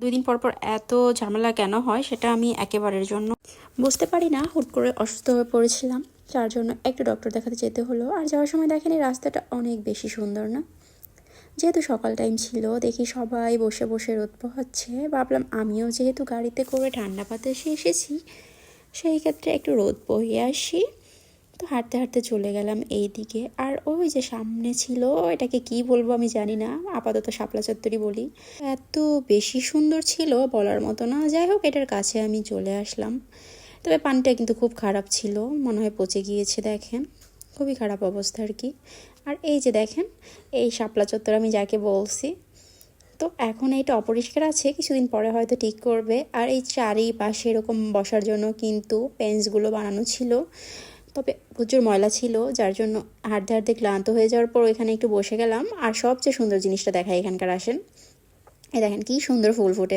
2 দিন পর পর এত ঝামেলা কেন হয় সেটা আমি একেবারের জন্য বুঝতে পারি না। হুট করে অসুস্থ হয়ে পড়েছিলাম, যার জন্য একটু ডক্টর দেখাতে যেতে হলো। আর যাওয়ার সময় দেখেন এই রাস্তাটা অনেক বেশি সুন্দর না? যেহেতু সকাল টাইম ছিল, দেখি সবাই বসে বসে রোদ পোহাচ্ছে। ভাবলাম আমিও যেহেতু গাড়িতে করে ঠান্ডা বাতাসে এসেছি, সেই ক্ষেত্রে একটু রোদ পোহিয়ে আসি। তো হাঁটতে হাঁটতে চলে গেলাম এই দিকে। আর ওই যে সামনে ছিল, এটাকে কি বলবো আমি জানি না, আপাতত শাপলা চত্বরই বলি। এত বেশি সুন্দর ছিল বলার মতো না। যাই হোক, এটার কাছে আমি চলে আসলাম। তবে পানিটা কিন্তু খুব খারাপ ছিল, মনে হয় পচে গিয়েছে। দেখেন খুবই খারাপ অবস্থা আর কি। আর এই যে দেখেন, এই শাপলা চত্বর আমি যাকে বলছি, তো এখন এইটা অপরিষ্কার আছে, কিছুদিন পরে হয়তো ঠিক করবে। আর এই চারিপাশে এরকম বসার জন্য কিন্তু বেঞ্চগুলো বানানো ছিল, তবে প্রচুর ময়লা ছিল, যার জন্য হাঁটতে হাঁটতে ক্লান্ত হয়ে যাওয়ার পর ওইখানে একটু বসে গেলাম। আর সবচেয়ে সুন্দর জিনিসটা দেখায় এখানকার, আসেন এই দেখেন কি সুন্দর ফুল ফুটে